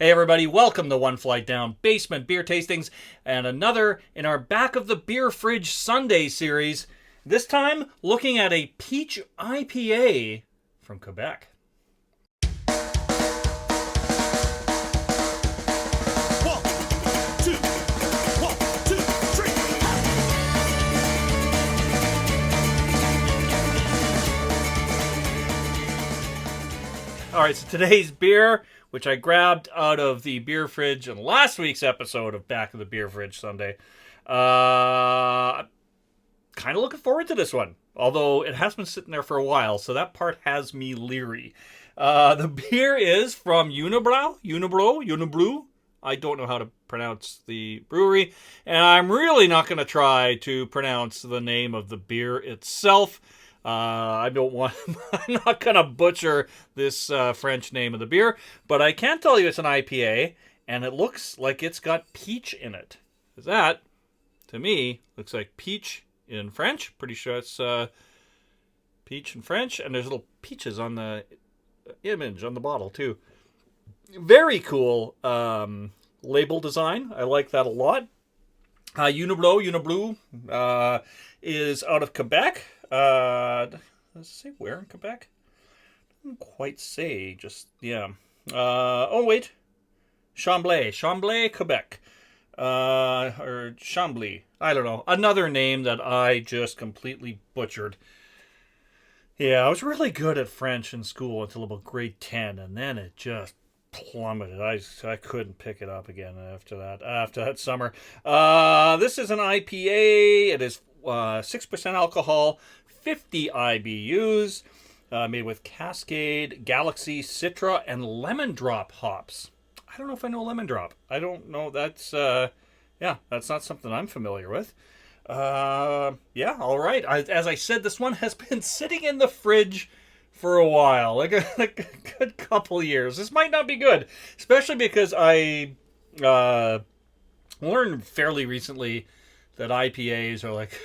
Hey everybody, welcome to One Flight Down Basement Beer Tastings and another in our Back of the Beer Fridge Sunday series. This time looking at a Peche IPA from Quebec. Alright, so today's beer, which I grabbed out of the beer fridge in last week's episode of Back of the Beer Fridge Sunday. Kind of looking forward to this one, although it has been sitting there for a while, so that part has me leery. The beer is from Unibroue. I don't know how to pronounce the brewery, and I'm really not going to try to pronounce the name of the beer itself. I'm not going to butcher this French name of the beer, but I can tell you it's an IPA, and it looks like it's got peach in it. Because that, to me, looks like peach in French. Pretty sure it's peach in French, and there's little peaches on the image on the bottle, too. Very cool label design. I like that a lot. Unibroue is out of Quebec. Does it say where in Quebec? Doesn't quite say, wait. Chambly, Quebec. Or Chambly. I don't know. Another name that I just completely butchered. Yeah, I was really good at French in school until about grade 10, and then it just plummeted. I couldn't pick it up again after that summer. This is an IPA. It is 6% alcohol, 50 IBUs, made with Cascade, Galaxy, Citra, and Lemon Drop hops. I don't know if I know Lemon Drop. I don't know. That's not something I'm familiar with. All right. As I said, this one has been sitting in the fridge for a while, like a good couple years. This might not be good, especially because I learned fairly recently that IPAs are like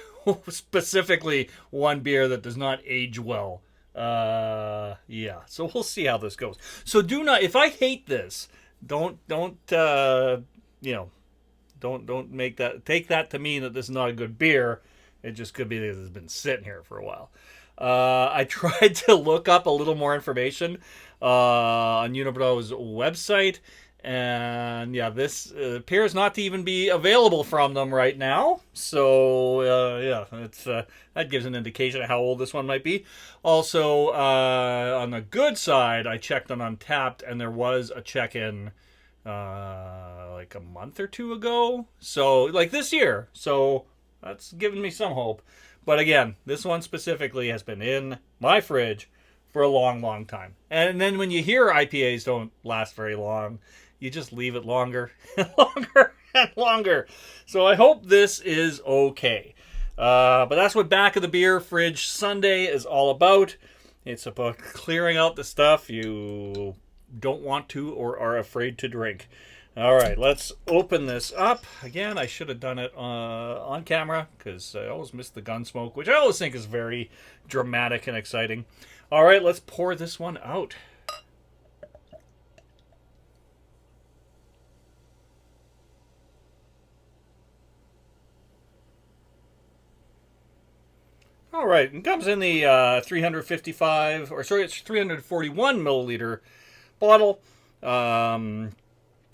specifically one beer that does not age well. So we'll see how this goes. So do not, if I hate this, don't take that to mean that this is not a good beer. It just could be that it's been sitting here for a while. I tried to look up a little more information on Unibroue's website. And this appears not to even be available from them right now. So it's that gives an indication of how old this one might be. Also, on the good side, I checked on Untapped, and there was a check-in like a month or two ago. So like this year. So that's given me some hope. But again, this one specifically has been in my fridge for a long, long time. And then when you hear IPAs don't last very long, you just leave it longer and longer and longer. So I hope this is okay. But that's what Back of the Beer Fridge Sunday is all about. It's about clearing out the stuff you don't want to or are afraid to drink. All right, let's open this up. Again, I should have done it on camera because I always miss the gun smoke, which I always think is very dramatic and exciting. All right, let's pour this one out. All right, it comes in the 341 milliliter bottle.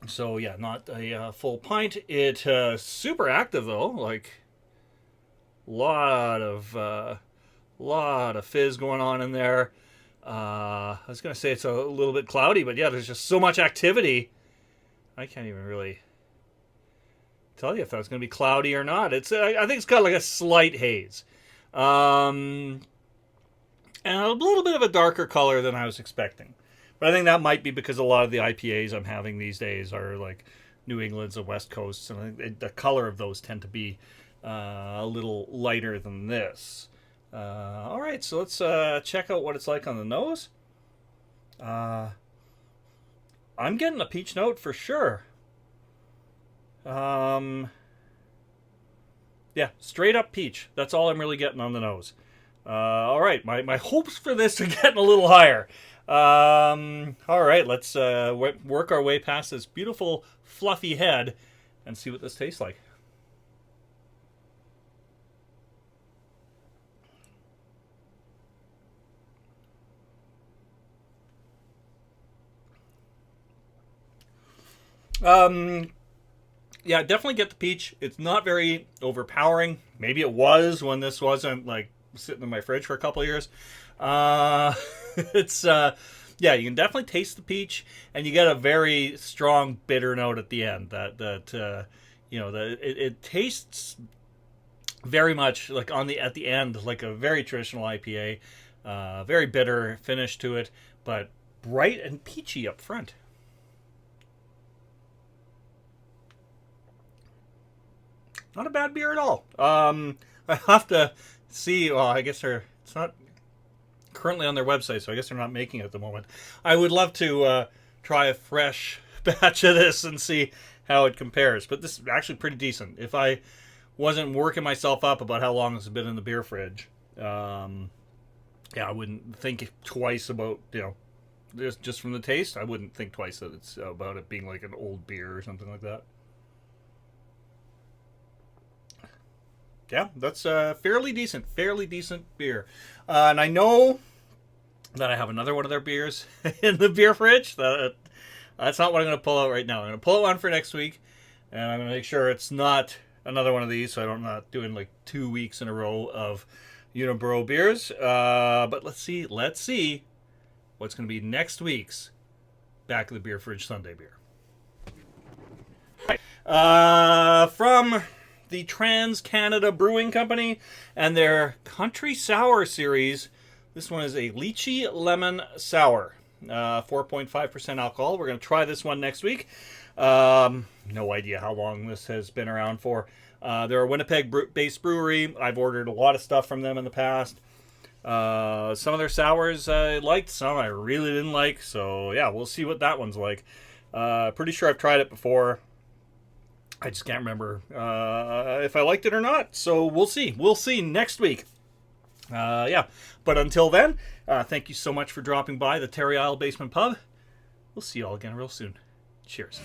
So yeah, not a full pint. It's super active though, like lot of fizz going on in there. I was gonna say it's a little bit cloudy, but yeah, there's just so much activity. I can't even really tell you if that's gonna be cloudy or not. I think it's got like a slight haze. And a little bit of a darker color than I was expecting. But I think that might be because a lot of the IPAs I'm having these days are like New England's and West Coasts, and the color of those tend to be a little lighter than this. All right, so let's check out what it's like on the nose. I'm getting a peach note for sure. Yeah, straight up peach. That's all I'm really getting on the nose. All right, my hopes for this are getting a little higher. All right, let's work our way past this beautiful fluffy head and see what this tastes like. Yeah, definitely get the peach. It's not very overpowering. Maybe it was when this wasn't like sitting in my fridge for a couple of years. Uh, it's yeah, you can definitely taste the peach, and you get a very strong bitter note at the end. It tastes very much like on the at the end like a very traditional IPA. Very bitter finish to it, but bright and peachy up front. Not a bad beer at all. I have to see. Well, I guess it's not currently on their website, so I guess they're not making it at the moment. I would love to try a fresh batch of this and see how it compares. But this is actually pretty decent. If I wasn't working myself up about how long this has been in the beer fridge, yeah, I wouldn't think twice about just from the taste. I wouldn't think twice that it's about it being like an old beer or something like that. Yeah, that's fairly decent beer. And I know that I have another one of their beers in the beer fridge. That's not what I'm going to pull out right now. I'm going to pull out one for next week, and I'm going to make sure it's not another one of these, so I'm not doing like 2 weeks in a row of Unibroue beers. But let's see what's going to be next week's Back of the Beer Fridge Sunday beer. From the Trans Canada Brewing Company and their Country Sour series. This one is a lychee lemon sour, 4.5% alcohol. We're going to try this one next week. No idea how long this has been around for. They're a Winnipeg-based brewery. I've ordered a lot of stuff from them in the past. Some of their sours I liked, some I really didn't like. So yeah, we'll see what that one's like. Pretty sure I've tried it before. I just can't remember if I liked it or not. So we'll see. We'll see next week. Yeah. But until then, thank you so much for dropping by the Terry Isle Basement Pub. We'll see you all again real soon. Cheers.